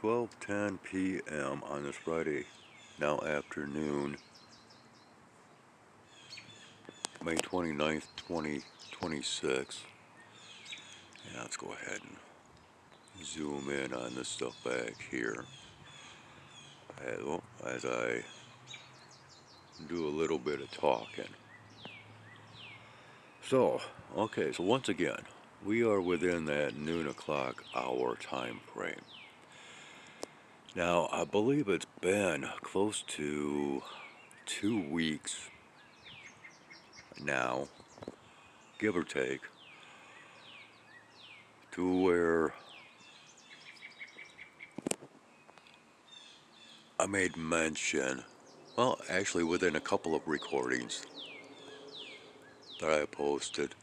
12:10 p.m. on this Friday, now afternoon, May 29th, 2026. And let's go ahead and zoom in on this stuff back here as I do a little bit of talking. So, okay, so once again, we are within that noon o'clock hour time frame. Now, I believe it's been close to 2 weeks now, give or take, to where I made mention, well, actually within a couple of recordings that I posted,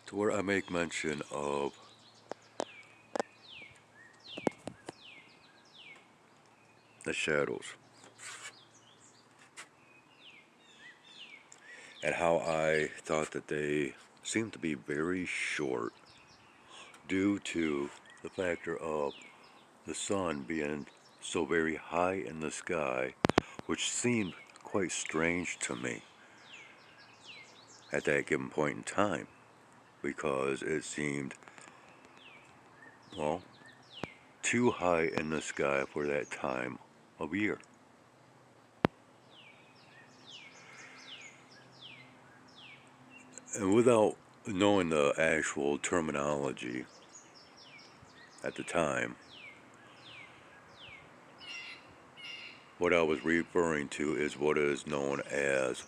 to where I make mention of the shadows and how I thought that they seemed to be very short due to the factor of the sun being so very high in the sky, which seemed quite strange to me at that given point in time, because it seemed, well, too high in the sky for that time of year. And without knowing the actual terminology at the time, what I was referring to is what is known as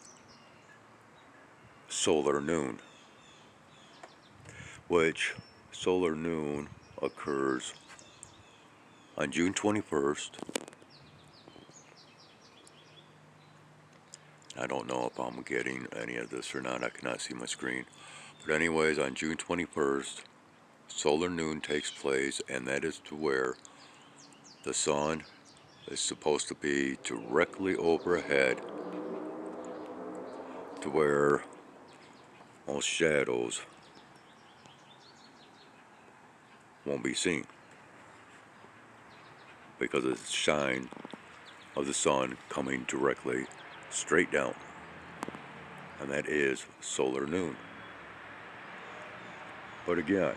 solar noon, which solar noon occurs on June 21st. I don't know if I'm getting any of this or not. I cannot see my screen. But anyways, on June 21st, solar noon takes place, and that is to where the sun is supposed to be directly overhead, to where most shadows won't be seen because of the shine of the sun coming directly straight down, and that is solar noon. But again,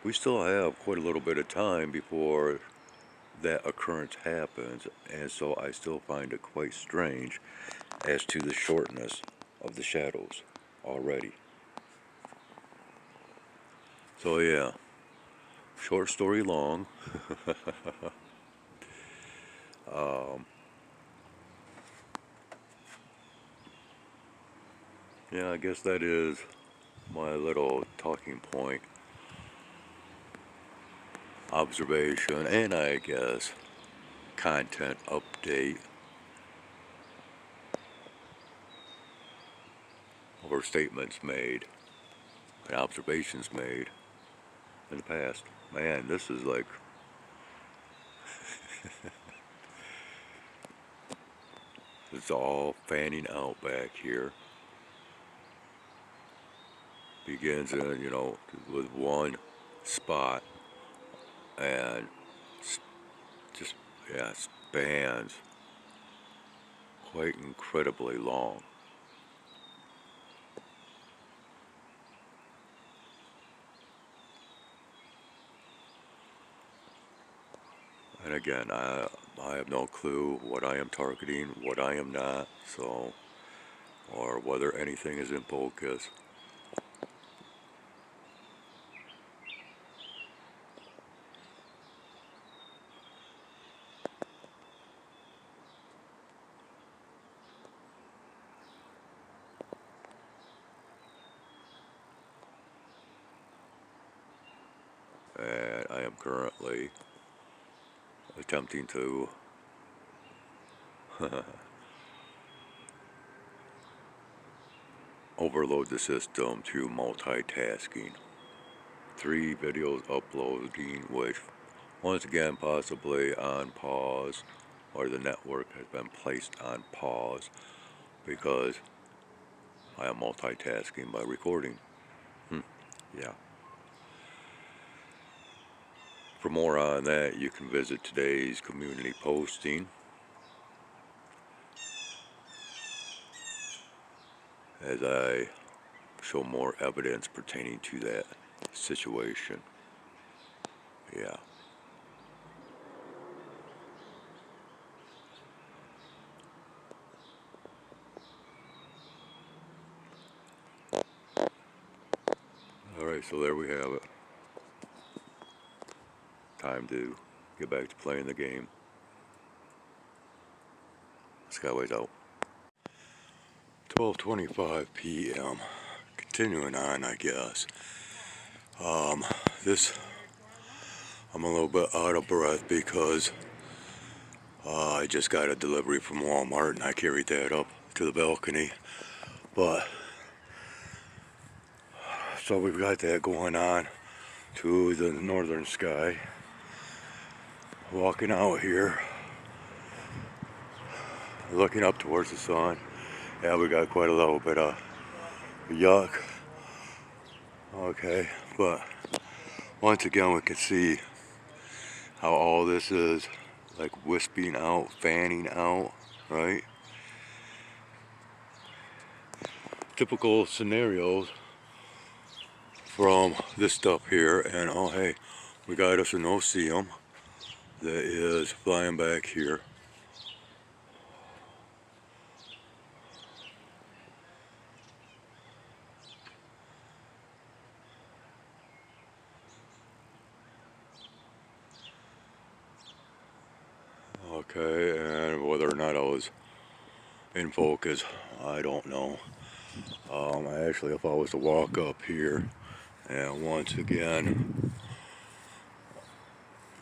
we still have quite a little bit of time before that occurrence happens, and so I still find it quite strange as to the shortness of the shadows already. So yeah, short story long. Yeah, I guess that is my little talking point, observation, and I guess content update over statements made and observations made in the past. Man, this is like, it's all fanning out back here. Begins in, with one spot and just, yeah, spans quite incredibly long. And again, I have no clue what I am targeting, what I am not, so, or whether anything is in focus. And I am currently attempting to overload the system through multitasking. 3 videos uploading, which once again possibly on pause, or the network has been placed on pause because I am multitasking by recording. Yeah. For more on that, you can visit today's community posting as I show more evidence pertaining to that situation. Yeah. Alright, so there we have it. Time to get back to playing the game. Skyway's out. 12:25 p.m. Continuing on, I guess. This, I'm a little bit out of breath because I just got a delivery from Walmart and I carried that up to the balcony. But, so we've got that going on to the northern sky. Walking out here, looking up towards the sun. Yeah, we got quite a little bit of yuck. Okay, but once again we can see how all this is like wisping out, fanning out, right? Typical scenarios from this stuff here, and oh hey, we got us an OCM that is flying back here. Okay, and whether or not I was in focus, I don't know. Actually, if I was to walk up here and once again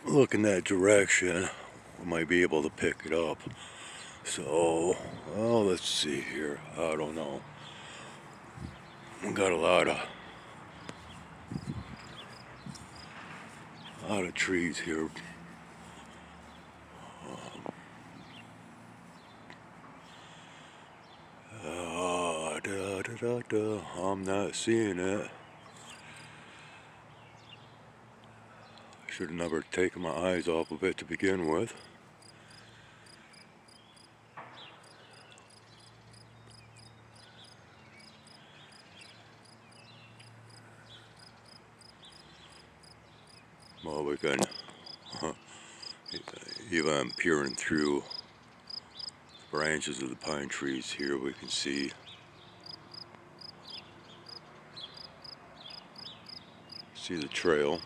look in that direction, we might be able to pick it up. So, well, let's see here. I don't know. We got a lot of trees here. I'm not seeing it. Should have never taken my eyes off of it to begin with. Well, we can, even peering through the branches of the pine trees here, we can see the trail.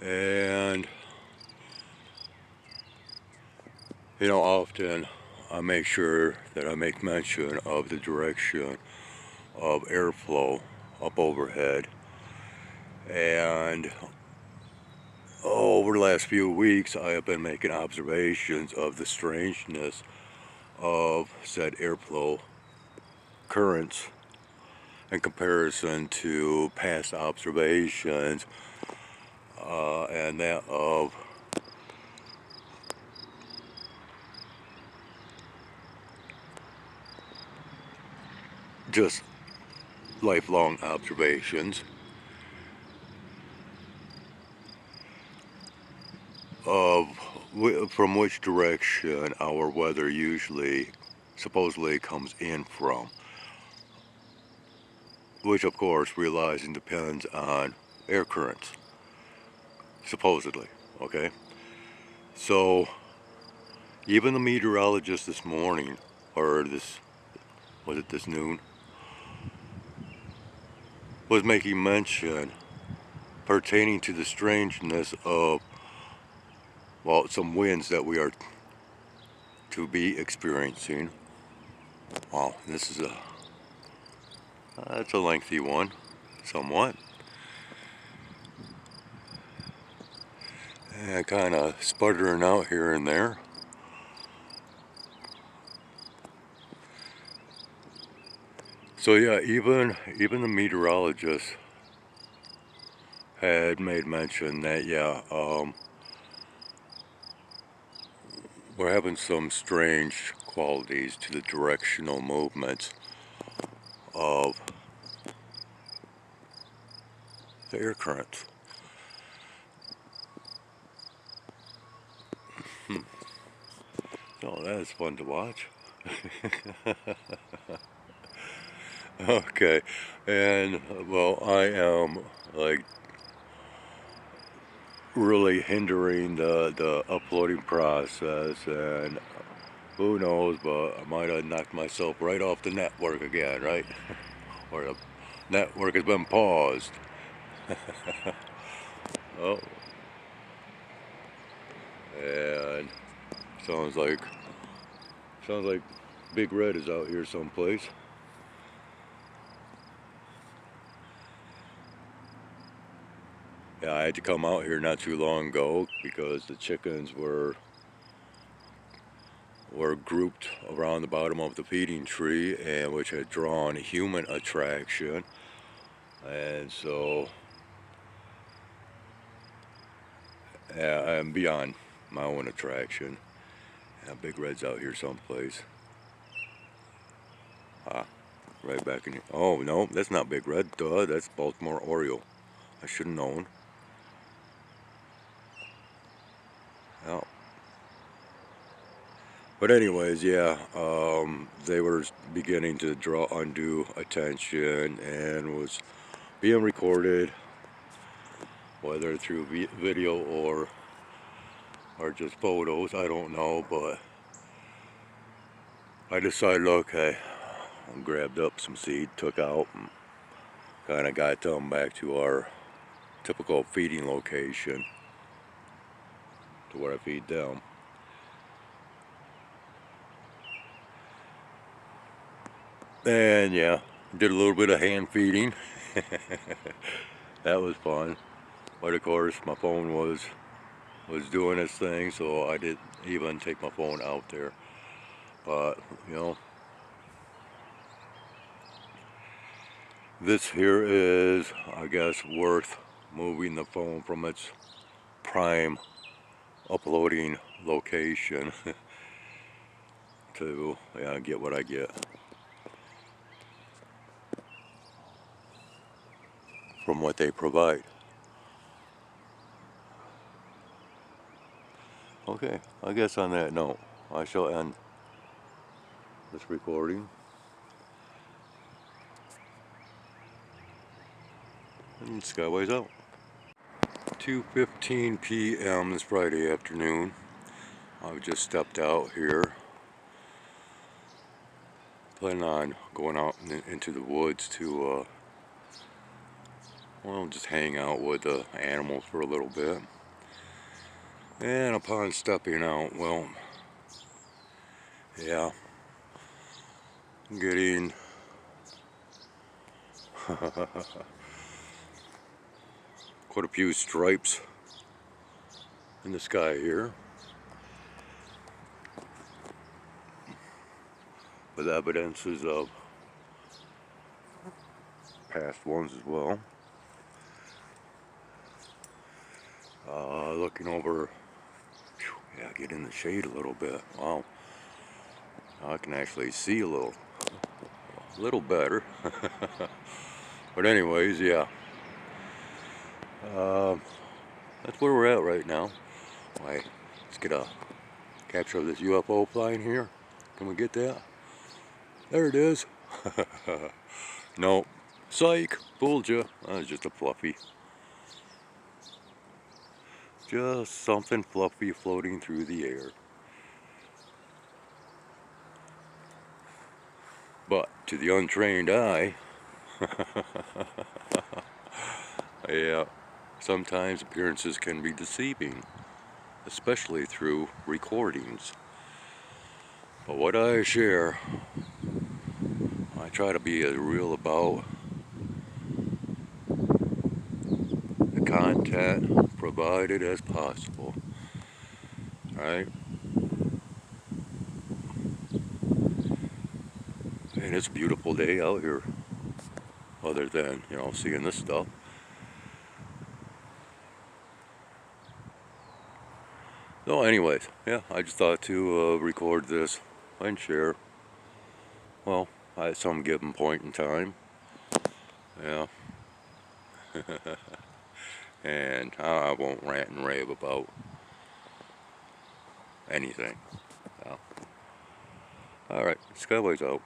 And, you know, often I make sure that I make mention of the direction of airflow up overhead. And over the last few weeks, I have been making observations of the strangeness of said airflow currents in comparison to past observations and that of just lifelong observations of from which direction our weather usually supposedly comes in from, which of course realizing depends on air currents, supposedly, okay? So even the meteorologist this morning, or this noon, was making mention pertaining to the strangeness of, well, some winds that we are to be experiencing. Wow, this is it's a lengthy one, somewhat. And kind of sputtering out here and there. So yeah, even the meteorologist had made mention that, yeah, we're having some strange qualities to the directional movements of the air currents. So that is fun to watch. Okay, and well, I am like really hindering the uploading process, and who knows, but I might have knocked myself right off the network again, right? Or the network has been paused. Oh, and sounds like Big Red is out here someplace. Yeah, I had to come out here not too long ago because the chickens were grouped around the bottom of the feeding tree, and which had drawn human attraction, and so I'm beyond my own attraction. Yeah, Big Red's out here someplace. Ah, right back in here. Oh no, that's not Big Red. Duh, that's Baltimore Oriole. I should have known. Oh. But anyways, yeah, they were beginning to draw undue attention and was being recorded, whether through video or just photos, I don't know, but I decided, okay, I grabbed up some seed, took out, and kind of got them back to our typical feeding location, to where I feed them. And yeah, did a little bit of hand feeding. That was fun. But of course, my phone was doing its thing, so I didn't even take my phone out there. But you know, this here is, I guess, worth moving the phone from its prime uploading location to get what I get from what they provide. Okay, I guess on that note, I shall end this recording. And Skyway's out. 2:15 p.m. this Friday afternoon. I've just stepped out here. Planning on going out into the woods to, well, just hang out with the animals for a little bit. And upon stepping out, well, yeah, getting quite a few stripes in the sky here, with evidences of past ones as well. Looking over, yeah, get in the shade a little bit. Wow, I can actually see a little better. But anyways, yeah, that's where we're at right now. Alright, let's get a capture of this UFO flying here. Can we get that? There it is. No, psych, fooled you. That was just a fluffy. Just something fluffy floating through the air. But to the untrained eye, yeah, sometimes appearances can be deceiving, especially through recordings. But what I share, I try to be as real about the content provided as possible. Alright? And it's a beautiful day out here, other than, you know, seeing this stuff. So anyways, yeah, I just thought to record this and share. Well, at some given point in time. Yeah. And I won't rant and rave about anything. So, alright, Skyway's out.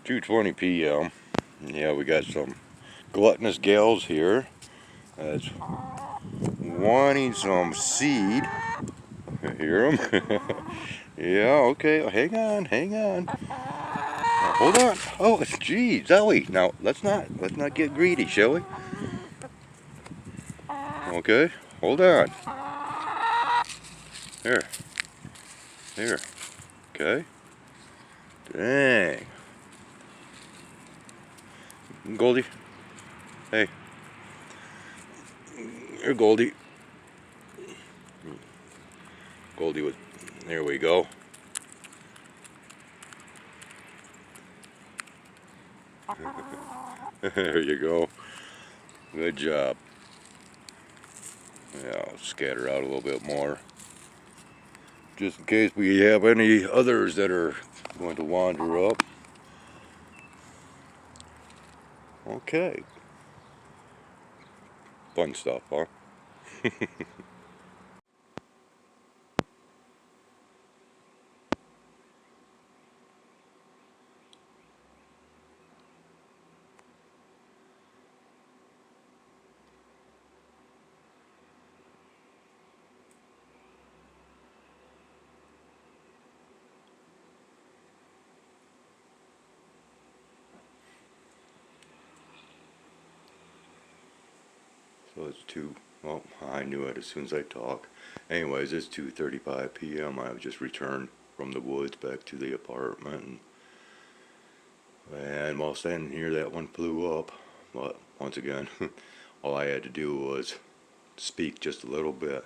2:20 p.m. Yeah, we got some gluttonous gals here that's wanting some seed. Hear them? Yeah, okay, hang on. Hold on. Oh, gee, Zoe. Now let's not get greedy, shall we? Okay, hold on. Here. Okay. Dang. Goldie. Hey. Here, Goldie. Goldie was. There we go. There you go. Good job. Yeah, I'll scatter out a little bit more. Just in case we have any others that are going to wander up. Okay. Fun stuff, huh? So it's 2, well, I knew it as soon as I talk. Anyways, it's 2:35 p.m. I've just returned from the woods back to the apartment. And while standing here, that one flew up. But once again, all I had to do was speak just a little bit.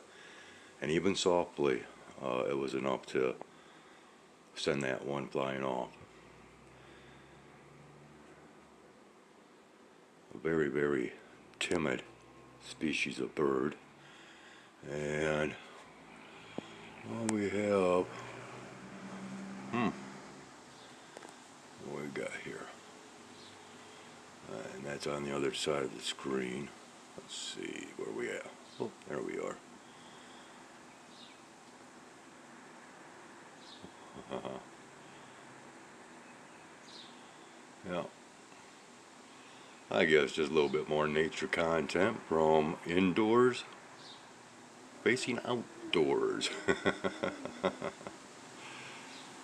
And even softly, it was enough to send that one flying off. A very, very timid species of bird. And what we have, what we got here? And that's on the other side of the screen. Let's see, where we at? Oh, there we are. Yeah. I guess just a little bit more nature content from indoors facing outdoors.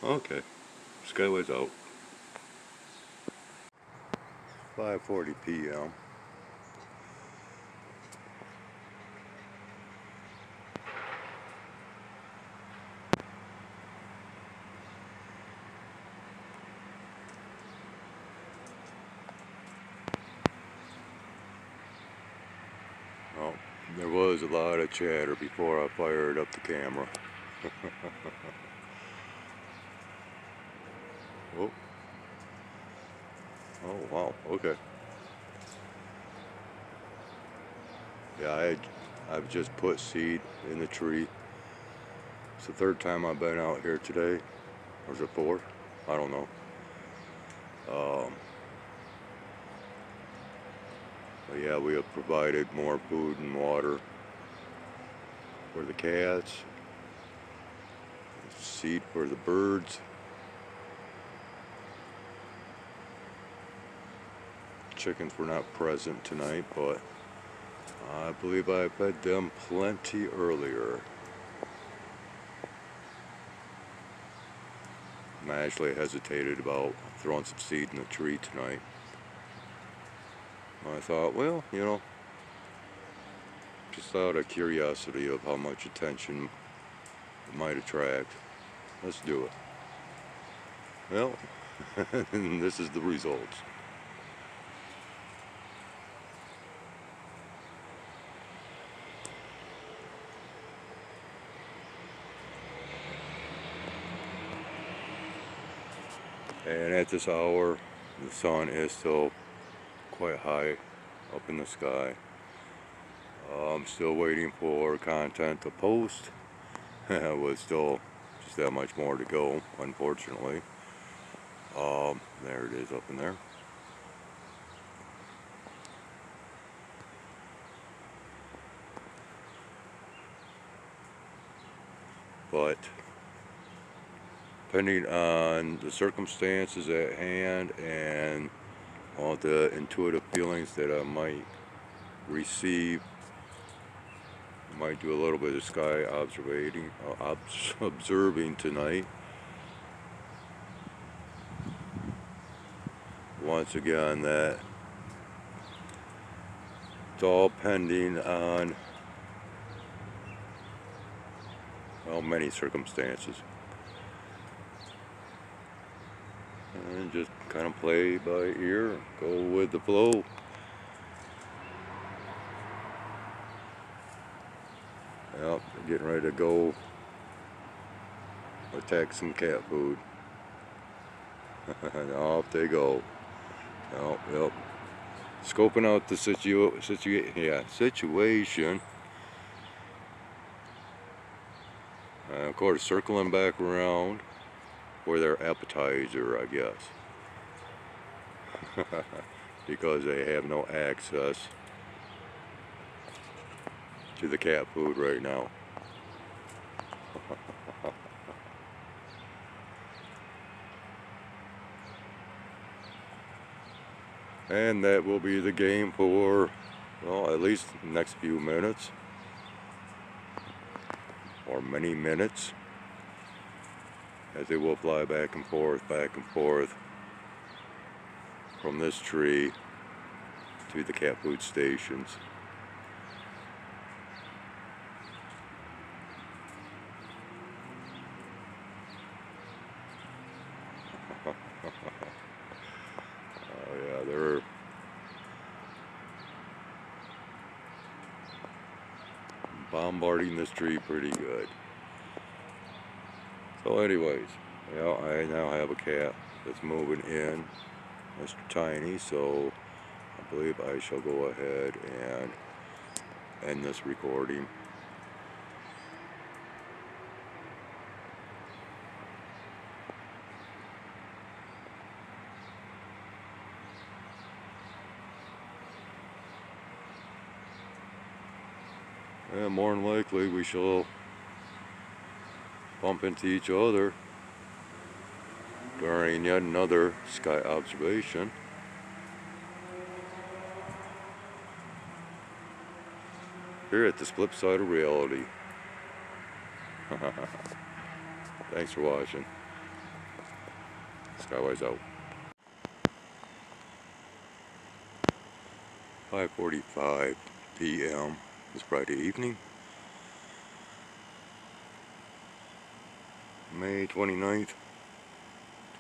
Okay, Skyway's out. 5:40 p.m. Oh, there was a lot of chatter before I fired up the camera. Oh, oh wow, okay. Yeah, I've just put seed in the tree. It's the third time I've been out here today. Or is it fourth? I don't know. But yeah, we have provided more food and water for the cats, seed for the birds. Chickens were not present tonight, but I believe I fed them plenty earlier. I actually hesitated about throwing some seed in the tree tonight. I thought, well, just out of curiosity of how much attention it might attract, let's do it. Well, this is the results. And at this hour, the sun is still quite high up in the sky. I'm still waiting for content to post. with still just that much more to go, unfortunately. There it is up in there. But depending on the circumstances at hand and all the intuitive feelings that I might receive, I might do a little bit of sky observing tonight. Once again, that it's all pending on, well, many circumstances. And just kind of play by ear, go with the flow. Well, getting ready to go attack some cat food. And off they go. Oh, yep. Scoping out the situation. Of course, circling back around for their appetizer, I guess. Because they have no access to the cat food right now. And that will be the game for, well, at least the next few minutes. Or many minutes. As they will fly back and forth from this tree to the cat food stations. Oh yeah, they're bombarding this tree pretty good. So anyways, well, I now have a cat that's moving in, Mr. Tiny, so I believe I shall go ahead and end this recording. And more than likely we shall bump into each other during yet another sky observation. Here at the flip side of reality. Thanks for watching. Skywise out. 5:45 p.m. this Friday evening, May 29th,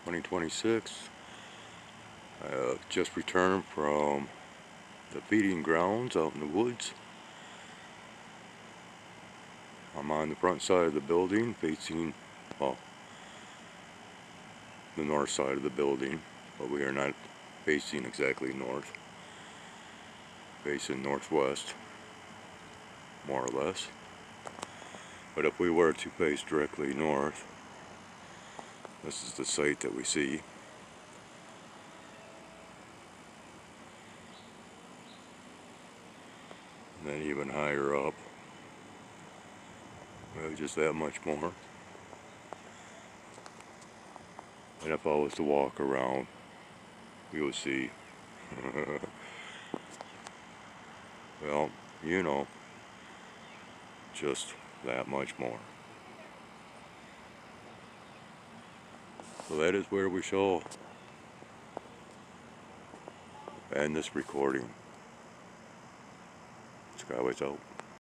2026. I just returned from the feeding grounds out in the woods. I'm on the front side of the building facing, well, the north side of the building, but we are not facing exactly north. Facing northwest, more or less. But if we were to face directly north, this is the site that we see. And then even higher up, well, just that much more. And if I was to walk around, we would see, well, you know, just that much more. So that is where we shall end this recording. Skyway's out.